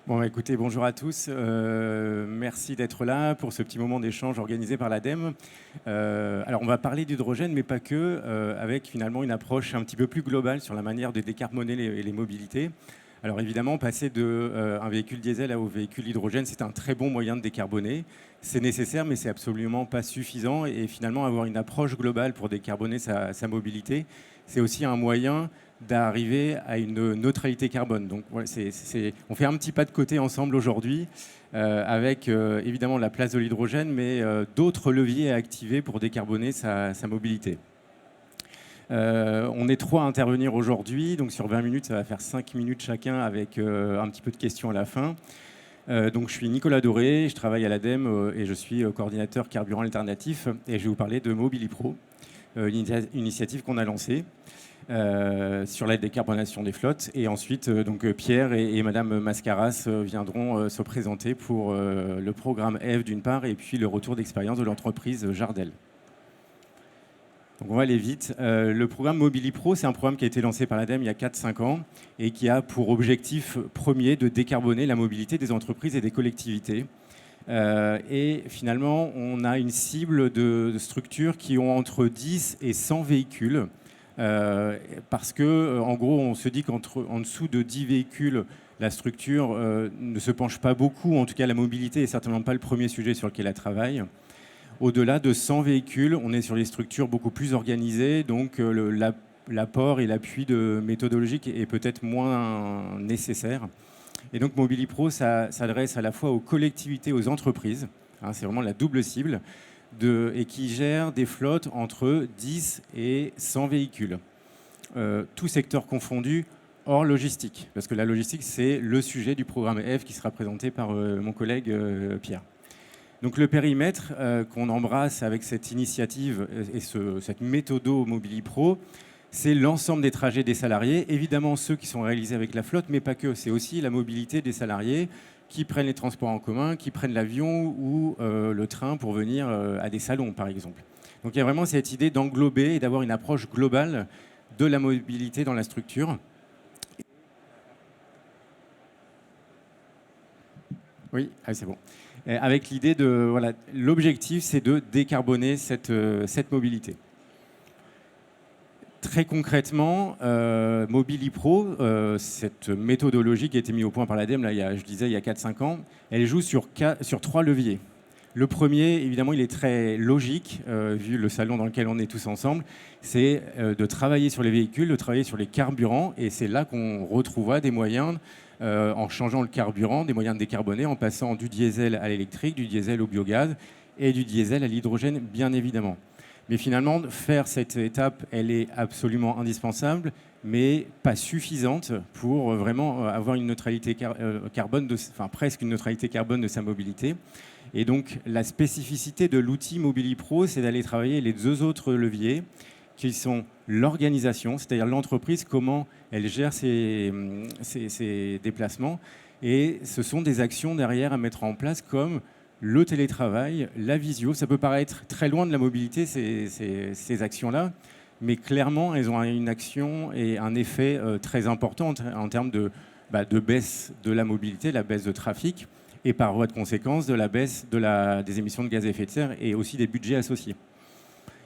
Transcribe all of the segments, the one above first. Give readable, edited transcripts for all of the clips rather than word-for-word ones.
Bon, écoutez, bonjour à tous. Merci d'être là pour ce petit moment d'échange organisé par l'ADEME. Alors, on va parler d'hydrogène, mais pas que, avec finalement une approche un petit peu plus globale sur la manière de décarboner les mobilités. Alors évidemment, passer d'un véhicule diesel au véhicule hydrogène, c'est un très bon moyen de décarboner. C'est nécessaire, mais c'est absolument pas suffisant. Et finalement, avoir une approche globale pour décarboner sa mobilité, c'est aussi un moyen d'arriver à une neutralité carbone. Donc voilà, on fait un petit pas de côté ensemble aujourd'hui, avec évidemment la place de l'hydrogène, mais d'autres leviers à activer pour décarboner sa mobilité. On est trois à intervenir aujourd'hui, donc sur 20 minutes, ça va faire 5 minutes chacun avec un petit peu de questions à la fin. Donc je suis Nicolas Doré, je travaille à l'ADEME et je suis coordinateur carburant alternatif et je vais vous parler de MobiliPro, une initiative qu'on a lancée sur la décarbonation des flottes. Et ensuite, Pierre et Madame Mascaras viendront se présenter pour le programme EVE d'une part et puis le retour d'expérience de l'entreprise Jardel. Donc on va aller vite. Le programme MobiliPro, c'est un programme qui a été lancé par l'ADEME il y a 4-5 ans et qui a pour objectif premier de décarboner la mobilité des entreprises et des collectivités. Et finalement, on a une cible de structures qui ont entre 10 et 100 véhicules. Parce que, en gros, on se dit qu'en dessous de 10 véhicules, la structure ne se penche pas beaucoup. En tout cas, la mobilité n'est certainement pas le premier sujet sur lequel elle travaille. Au-delà de 100 véhicules, on est sur les structures beaucoup plus organisées, donc l'apport et l'appui méthodologique est peut-être moins nécessaire. Et donc MobiliPro, ça s'adresse à la fois aux collectivités, aux entreprises, hein, c'est vraiment la double cible, et qui gèrent des flottes entre 10 et 100 véhicules. Tout secteur confondu, hors logistique, parce que la logistique, c'est le sujet du programme EVE qui sera présenté par mon collègue Pierre. Donc le périmètre qu'on embrasse avec cette initiative et cette méthodo MobiliPro, c'est l'ensemble des trajets des salariés, évidemment ceux qui sont réalisés avec la flotte, mais pas que. C'est aussi la mobilité des salariés qui prennent les transports en commun, qui prennent l'avion ou le train pour venir à des salons, par exemple. Donc il y a vraiment cette idée d'englober et d'avoir une approche globale de la mobilité dans la structure. Oui, c'est bon. Avec l'idée de, voilà, l'objectif, c'est de décarboner cette mobilité. Très concrètement, MobiliPro, cette méthodologie qui a été mise au point par l'ADEME, là, je disais, il y a 4-5 ans, elle joue sur 3 leviers. Le premier, évidemment, il est très logique, vu le salon dans lequel on est tous ensemble, c'est de travailler sur les véhicules, de travailler sur les carburants, et c'est là qu'on retrouvera des moyens, en changeant le carburant, des moyens de décarboner, en passant du diesel à l'électrique, du diesel au biogaz, et du diesel à l'hydrogène, bien évidemment. Mais finalement, faire cette étape, elle est absolument indispensable, mais pas suffisante pour vraiment avoir une neutralité carbone, presque une neutralité carbone de sa mobilité. Et donc, la spécificité de l'outil MobiliPro, c'est d'aller travailler les 2 autres leviers, qui sont l'organisation, c'est-à-dire l'entreprise, comment elle gère ses déplacements. Et ce sont des actions derrière à mettre en place comme le télétravail, la visio. Ça peut paraître très loin de la mobilité, ces actions-là, mais clairement, elles ont une action et un effet très important en termes de baisse de la mobilité, la baisse de trafic, et par voie de conséquence de la baisse des émissions de gaz à effet de serre et aussi des budgets associés.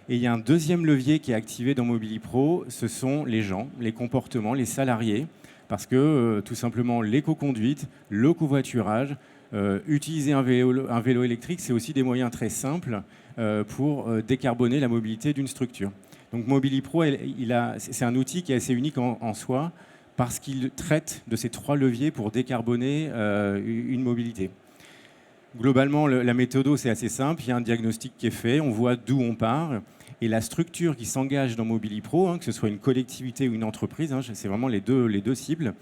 Et il y a un deuxième levier qui est activé dans MobiliPro, ce sont les gens, les comportements, les salariés, parce que tout simplement l'éco-conduite, le covoiturage, utiliser un vélo électrique, c'est aussi des moyens très simples pour décarboner la mobilité d'une structure. Donc MobiliPro, c'est un outil qui est assez unique en soi, parce qu'il traite de ces 3 leviers pour décarboner une mobilité. Globalement, la méthode, c'est assez simple. Il y a un diagnostic qui est fait, on voit d'où on part. Et la structure qui s'engage dans MobiliPro, que ce soit une collectivité ou une entreprise, c'est vraiment les deux cibles,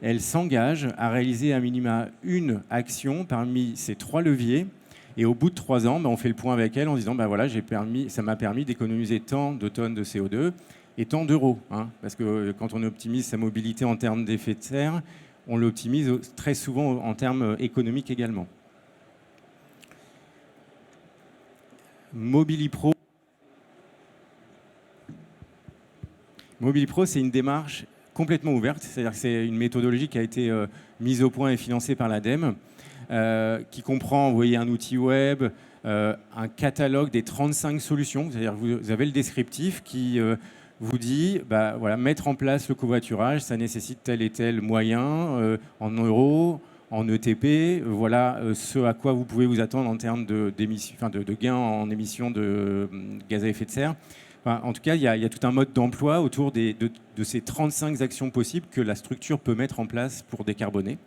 elle s'engage à réaliser à minima une action parmi ces 3 leviers. Et au bout de 3 ans, on fait le point avec elle en disant voilà, ça m'a permis d'économiser tant de tonnes de CO2 et tant d'euros. Parce que quand on optimise sa mobilité en termes d'effet de serre, on l'optimise très souvent en termes économiques également. MobiliPro, c'est une démarche complètement ouverte, c'est-à-dire que c'est une méthodologie qui a été mise au point et financée par l'ADEME, qui comprend, vous voyez, un outil web, un catalogue des 35 solutions, c'est-à-dire que vous avez le descriptif qui vous dit, bah, voilà, mettre en place le covoiturage, ça nécessite tel et tel moyen en euros, en ETP, voilà ce à quoi vous pouvez vous attendre en termes de gains en émissions de gaz à effet de serre. Enfin, en tout cas, il y a tout un mode d'emploi autour de ces 35 actions possibles que la structure peut mettre en place pour décarboner.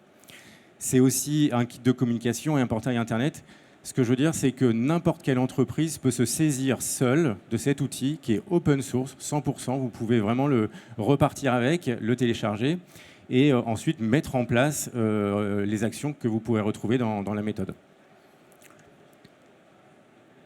C'est aussi un kit de communication et un portail Internet. Ce que je veux dire, c'est que n'importe quelle entreprise peut se saisir seule de cet outil qui est open source, 100%. Vous pouvez vraiment le repartir avec, le télécharger et ensuite mettre en place les actions que vous pourrez retrouver dans la méthode.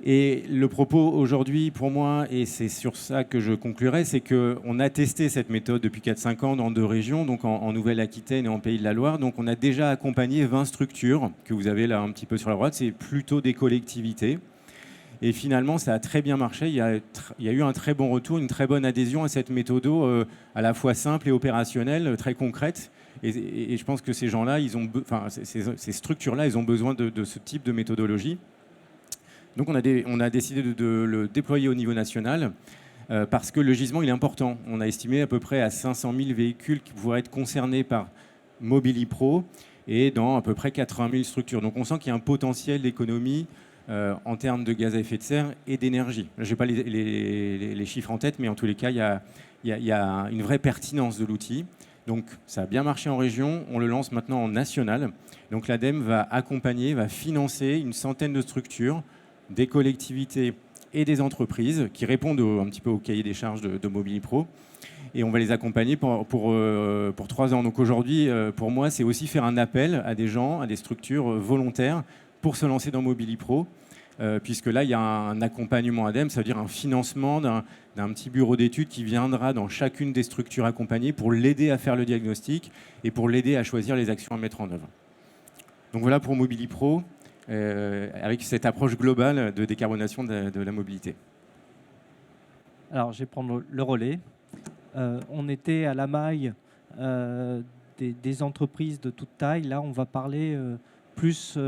Et le propos aujourd'hui pour moi, et c'est sur ça que je conclurai, c'est qu'on a testé cette méthode depuis 4-5 ans dans 2 régions, donc en Nouvelle-Aquitaine et en Pays de la Loire. Donc on a déjà accompagné 20 structures que vous avez là un petit peu sur la droite, c'est plutôt des collectivités. Et finalement, ça a très bien marché. Il y a eu un très bon retour, une très bonne adhésion à cette méthode à la fois simple et opérationnelle, très concrète. Et je pense que ces gens-là, ces structures-là, ils ont besoin de ce type de méthodologie. Donc on a décidé de le déployer au niveau national parce que le gisement il est important. On a estimé à peu près à 500 000 véhicules qui pourraient être concernés par Mobilipro et dans à peu près 80 000 structures. Donc on sent qu'il y a un potentiel d'économie en termes de gaz à effet de serre et d'énergie. Je n'ai pas les chiffres en tête, mais en tous les cas, il y a une vraie pertinence de l'outil. Donc ça a bien marché en région, on le lance maintenant en national. Donc l'ADEME va accompagner, va financer une centaine de structures, des collectivités et des entreprises qui répondent un petit peu au cahier des charges de Mobilipro. Et on va les accompagner pour 3 ans. Donc aujourd'hui, pour moi, c'est aussi faire un appel à des gens, à des structures volontaires pour se lancer dans Mobilipro. Puisque là, il y a un accompagnement ADEME, ça veut dire un financement d'un petit bureau d'études qui viendra dans chacune des structures accompagnées pour l'aider à faire le diagnostic et pour l'aider à choisir les actions à mettre en œuvre. Donc voilà pour Mobilipro. Avec cette approche globale de décarbonation de la mobilité. Alors, je vais prendre le relais. On était à la maille des entreprises de toute taille. Là, on va parler plus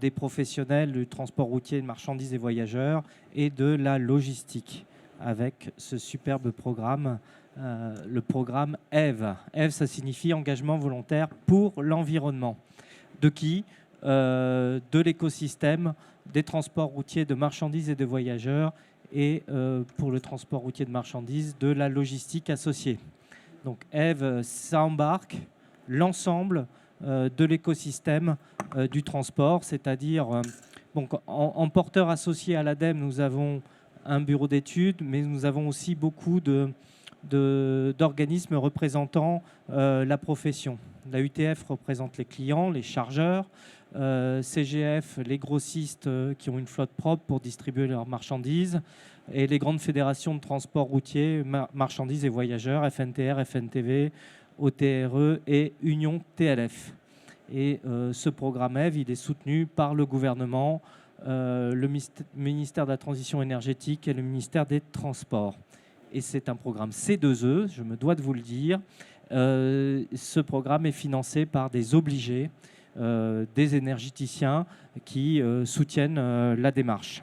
des professionnels du transport routier de marchandises et voyageurs et de la logistique avec ce superbe programme, le programme EVE. EVE, ça signifie engagement volontaire pour l'environnement. De qui ? De l'écosystème des transports routiers de marchandises et de voyageurs et pour le transport routier de marchandises, de la logistique associée. Donc EVE, ça embarque l'ensemble de l'écosystème du transport, c'est-à-dire donc, en porteur associé à l'ADEME, nous avons un bureau d'études, mais nous avons aussi beaucoup d'organismes représentant la profession. La UTF représente les clients, les chargeurs, CGF, les grossistes qui ont une flotte propre pour distribuer leurs marchandises, et les grandes fédérations de transport routier, marchandises et voyageurs, FNTR, FNTV, OTRE et Union TLF. Et ce programme EVE, il est soutenu par le gouvernement, le ministère de la Transition énergétique et le ministère des Transports. Et c'est un programme C2E, je me dois de vous le dire. Ce programme est financé par des obligés, des énergéticiens qui soutiennent la démarche.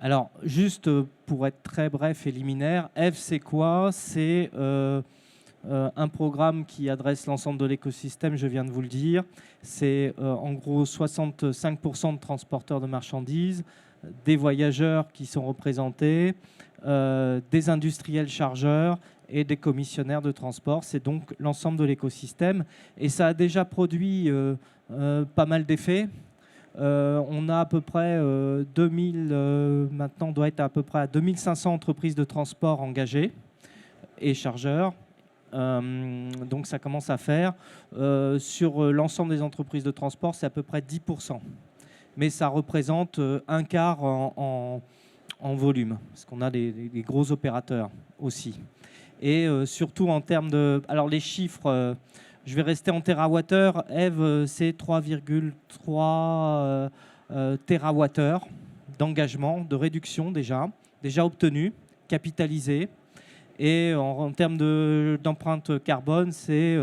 Alors, juste pour être très bref et liminaire, EVE, c'est quoi ? C'est un programme qui adresse l'ensemble de l'écosystème, je viens de vous le dire. C'est en gros 65% de transporteurs de marchandises, des voyageurs qui sont représentés, des industriels chargeurs et des commissionnaires de transport. C'est donc l'ensemble de l'écosystème. Et ça a déjà produit pas mal d'effets. On a à peu près maintenant on doit être à peu près à 2500 entreprises de transport engagées et chargeurs. Donc ça commence à faire. Sur l'ensemble des entreprises de transport, c'est à peu près 10%. Mais ça représente un quart en volume, parce qu'on a des gros opérateurs aussi. Et surtout en termes de... Alors les chiffres, je vais rester en térawattheure. EVE, c'est 3,3 térawattheures d'engagement, de réduction déjà obtenu, capitalisé. Et en termes d'empreinte carbone, c'est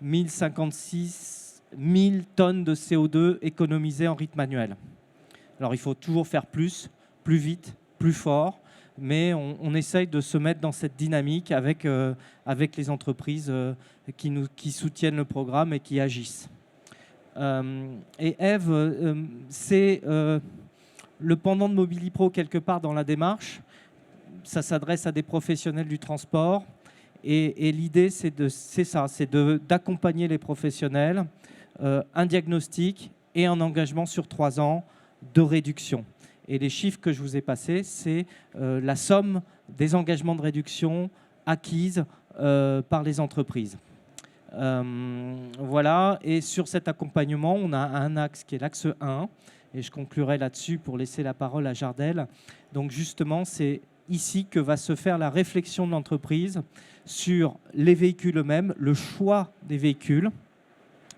1056 000 tonnes de CO2 économisées en rythme annuel. Alors il faut toujours faire plus vite, plus fort, mais on essaye de se mettre dans cette dynamique avec les entreprises qui soutiennent le programme et qui agissent. Et Eve, c'est le pendant de Mobilipro quelque part dans la démarche. Ça s'adresse à des professionnels du transport. Et l'idée, c'est d'accompagner les professionnels, un diagnostic et un engagement sur 3 ans de réduction. Et les chiffres que je vous ai passés, c'est la somme des engagements de réduction acquises par les entreprises. Voilà. Et sur cet accompagnement, on a un axe qui est l'axe 1. Et je conclurai là-dessus pour laisser la parole à Jardel. Donc justement, c'est ici que va se faire la réflexion de l'entreprise sur les véhicules eux-mêmes, le choix des véhicules,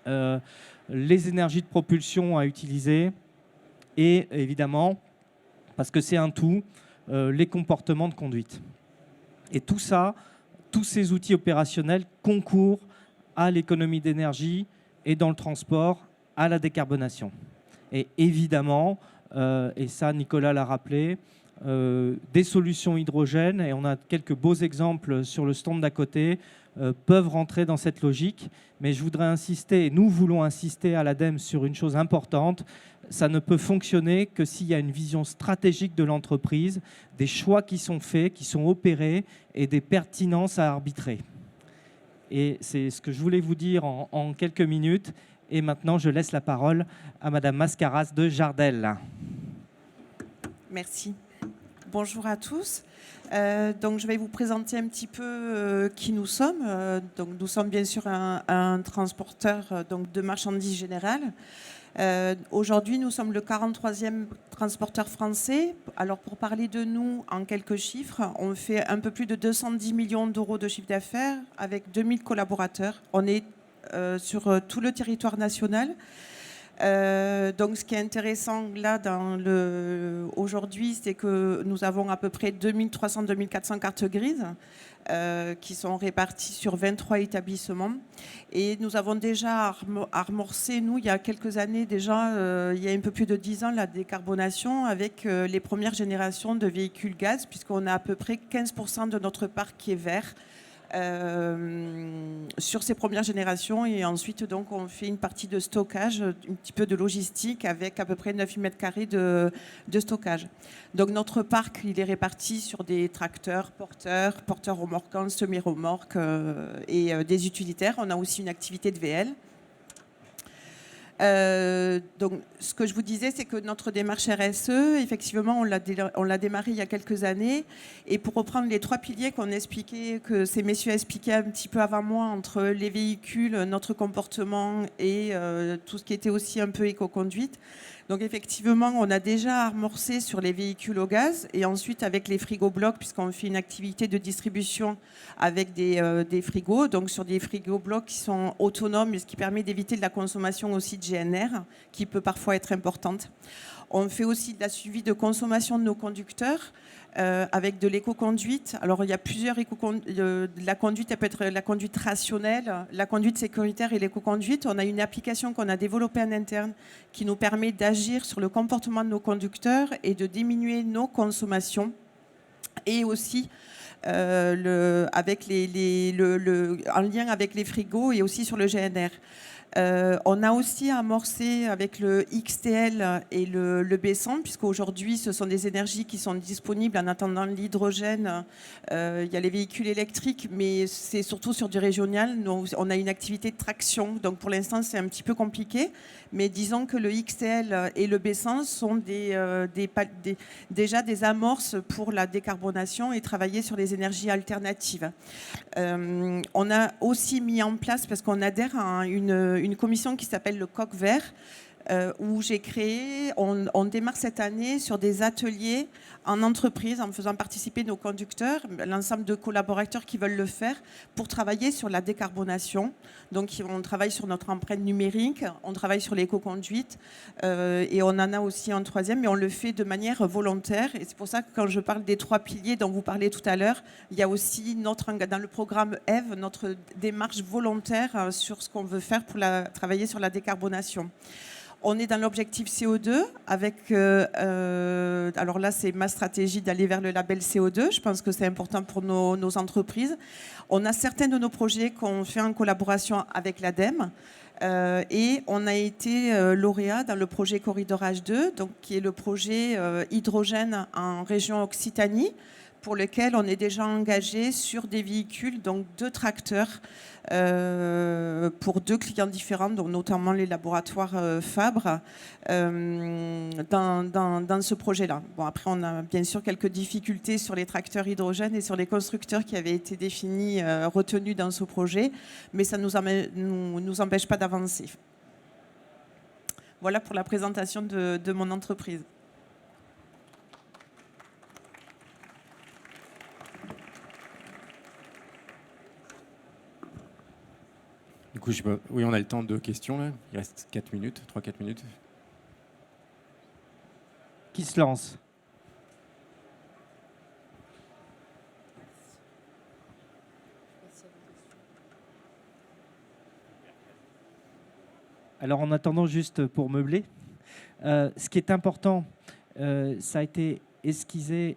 les énergies de propulsion à utiliser et évidemment, parce que c'est un tout, les comportements de conduite. Et tout ça, tous ces outils opérationnels concourent à l'économie d'énergie et dans le transport, à la décarbonation. Et évidemment, et ça Nicolas l'a rappelé, des solutions hydrogène, et on a quelques beaux exemples sur le stand d'à côté, peuvent rentrer dans cette logique. Mais je voudrais insister, et nous voulons insister à l'ADEME sur une chose importante, ça ne peut fonctionner que s'il y a une vision stratégique de l'entreprise, des choix qui sont faits, qui sont opérés, et des pertinences à arbitrer. Et c'est ce que je voulais vous dire en quelques minutes. Et maintenant, je laisse la parole à Madame Mascaras de Jardel. Merci. Bonjour à tous. Donc, je vais vous présenter un petit peu qui nous sommes. Donc, nous sommes bien sûr un transporteur de marchandises générales. Aujourd'hui, nous sommes le 43e transporteur français. Alors, pour parler de nous en quelques chiffres, on fait un peu plus de 210 millions d'euros de chiffre d'affaires avec 2000 collaborateurs. On est sur tout le territoire national. Donc, ce qui est intéressant là aujourd'hui, c'est que nous avons à peu près 2300-2400 cartes grises qui sont réparties sur 23 établissements. Et nous avons déjà amorcé, nous, il y a quelques années déjà, il y a un peu plus de 10 ans, la décarbonation avec les premières générations de véhicules gaz, puisqu'on a à peu près 15% de notre parc qui est vert. Sur ces premières générations, et ensuite donc on fait une partie de stockage, un petit peu de logistique avec à peu près 9 mètres carrés de stockage. Donc notre parc il est réparti sur des tracteurs, porteurs remorquants, semi-remorques et des utilitaires. On a aussi une activité de VL. Donc, ce que je vous disais, c'est que notre démarche RSE, effectivement, on l'a démarré il y a quelques années. Et pour reprendre les 3 piliers que ces messieurs expliquaient un petit peu avant moi, entre les véhicules, notre comportement et tout ce qui était aussi un peu éco-conduite. Donc effectivement, on a déjà amorcé sur les véhicules au gaz et ensuite avec les frigos-blocs, puisqu'on fait une activité de distribution avec des frigos, donc sur des frigos-blocs qui sont autonomes, ce qui permet d'éviter de la consommation aussi de GNR, qui peut parfois être importante. On fait aussi de la suivi de consommation de nos conducteurs avec de l'éco-conduite. Alors, il y a plusieurs la conduite, elle peut être la conduite rationnelle, la conduite sécuritaire et l'éco-conduite. On a une application qu'on a développée en interne qui nous permet d'agir sur le comportement de nos conducteurs et de diminuer nos consommations. Et aussi en lien avec les frigos et aussi sur le GNR. On a aussi amorcé avec le XTL et le B100, puisqu'aujourd'hui, ce sont des énergies qui sont disponibles en attendant l'hydrogène. Il y a les véhicules électriques, mais c'est surtout sur du régional. Nous, on a une activité de traction, donc pour l'instant, c'est un petit peu compliqué. Mais disons que le XTL et le B100 sont déjà des amorces pour la décarbonation et travailler sur les énergies alternatives. On a aussi mis en place, parce qu'on adhère à une commission qui s'appelle le Coq Vert, où j'ai créé, on démarre cette année sur des ateliers en entreprise, en faisant participer nos conducteurs, l'ensemble de collaborateurs qui veulent le faire, pour travailler sur la décarbonation. Donc on travaille sur notre empreinte numérique, on travaille sur l'éco-conduite, et on en a aussi un troisième, mais on le fait de manière volontaire. Et c'est pour ça que quand je parle des 3 piliers dont vous parlez tout à l'heure, il y a aussi dans le programme EVE, notre démarche volontaire sur ce qu'on veut faire pour travailler sur la décarbonation. On est dans l'objectif CO2 avec, alors là c'est ma stratégie d'aller vers le label CO2, je pense que c'est important pour nos entreprises. On a certains de nos projets qu'on fait en collaboration avec l'ADEME et on a été lauréat dans le projet Corridor H2, donc, qui est le projet hydrogène en région Occitanie, pour lequel on est déjà engagé sur des véhicules, donc 2 tracteurs, pour 2 clients différents, donc notamment les laboratoires Fabre, dans ce projet-là. Bon, après, on a bien sûr quelques difficultés sur les tracteurs hydrogène et sur les constructeurs qui avaient été définis, retenus dans ce projet, mais ça ne nous empêche pas d'avancer. Voilà pour la présentation de mon entreprise. Du coup, oui, on a le temps de questions là. Il reste 4 minutes, 3-4 minutes. Qui se lance? Alors en attendant, juste pour meubler, ce qui est important, ça a été esquissé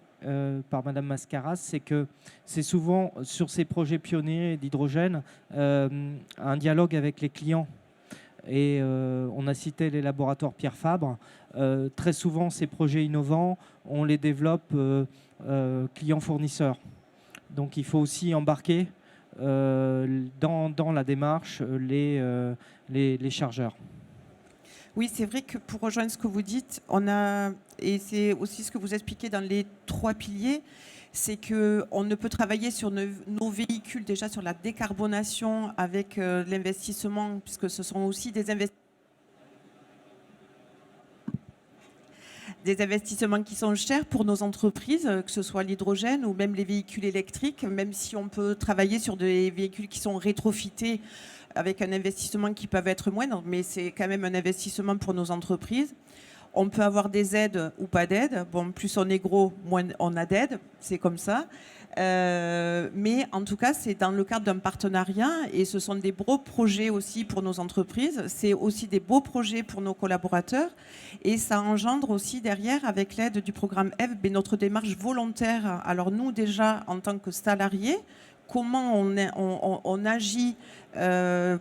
par Madame Mascaras, c'est que c'est souvent sur ces projets pionniers d'hydrogène un dialogue avec les clients. Et on a cité les laboratoires Pierre Fabre. Très souvent, ces projets innovants, on les développe clients-fournisseurs. Donc il faut aussi embarquer dans la démarche les chargeurs. Oui, c'est vrai que pour rejoindre ce que vous dites, et c'est aussi ce que vous expliquez dans les 3 piliers, c'est qu'on ne peut travailler sur nos véhicules déjà sur la décarbonation avec l'investissement, puisque ce sont aussi des investissements qui sont chers pour nos entreprises, que ce soit l'hydrogène ou même les véhicules électriques, même si on peut travailler sur des véhicules qui sont rétrofités avec un investissement qui peut être moindre, mais c'est quand même un investissement pour nos entreprises. On peut avoir des aides ou pas d'aides. Bon, plus on est gros, moins on a d'aides, c'est comme ça. Mais en tout cas, c'est dans le cadre d'un partenariat et ce sont des beaux projets aussi pour nos entreprises. C'est aussi des beaux projets pour nos collaborateurs et ça engendre aussi derrière, avec l'aide du programme EVE, notre démarche volontaire. Alors nous, déjà, en tant que salariés, comment on agit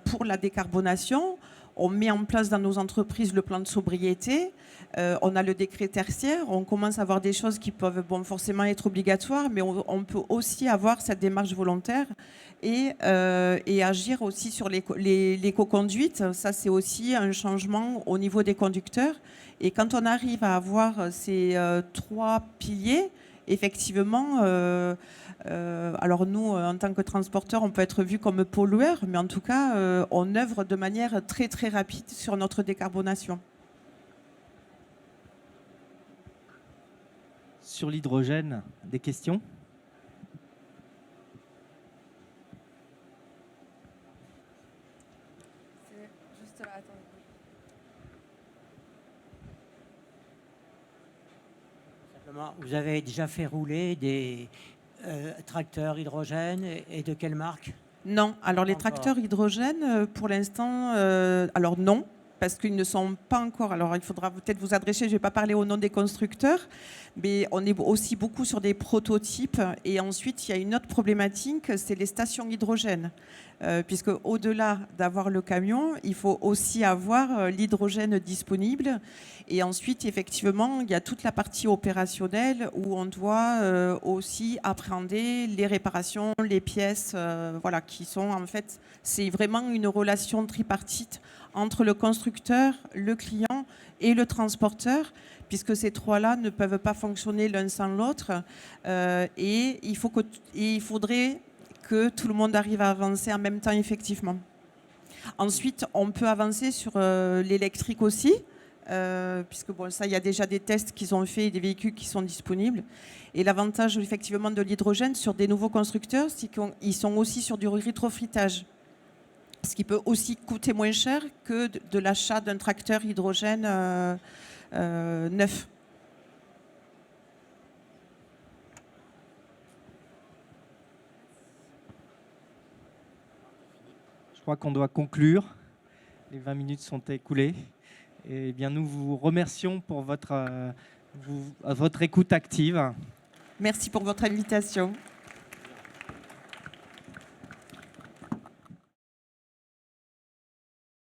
pour la décarbonation. On met en place dans nos entreprises le plan de sobriété. On a le décret tertiaire. On commence à avoir des choses qui peuvent forcément être obligatoires, mais on peut aussi avoir cette démarche volontaire et agir aussi sur l'éco-conduite. Ça, c'est aussi un changement au niveau des conducteurs. Et quand on arrive à avoir ces 3 piliers, effectivement, alors nous, en tant que transporteurs, on peut être vu comme pollueur, mais en tout cas, on œuvre de manière très très rapide sur notre décarbonation. Sur l'hydrogène, des questions? Vous avez déjà fait rouler des tracteurs hydrogène et de quelle marque? Non, alors les tracteurs hydrogène, pour l'instant, alors non, parce qu'ils ne sont pas encore, alors il faudra peut-être vous adresser, je ne vais pas parler au nom des constructeurs, mais on est aussi beaucoup sur des prototypes et ensuite il y a une autre problématique, c'est les stations hydrogène. Puisque au-delà d'avoir le camion, il faut aussi avoir l'hydrogène disponible. Et ensuite, effectivement, il y a toute la partie opérationnelle où on doit aussi appréhender les réparations, les pièces, voilà, qui sont en fait, c'est vraiment une relation tripartite entre le constructeur, le client et le transporteur, puisque ces 3-là ne peuvent pas fonctionner l'un sans l'autre. Et il faudrait que tout le monde arrive à avancer en même temps, effectivement. Ensuite, on peut avancer sur l'électrique aussi. puisque bon, ça, il y a déjà des tests qui sont faits et des véhicules qui sont disponibles. Et l'avantage effectivement de l'hydrogène sur des nouveaux constructeurs, c'est qu'ils sont aussi sur du rétrofittage, ce qui peut aussi coûter moins cher que de l'achat d'un tracteur hydrogène neuf. Je crois qu'on doit conclure. Les 20 minutes sont écoulées. Et bien, nous vous remercions pour votre écoute active. Merci pour votre invitation.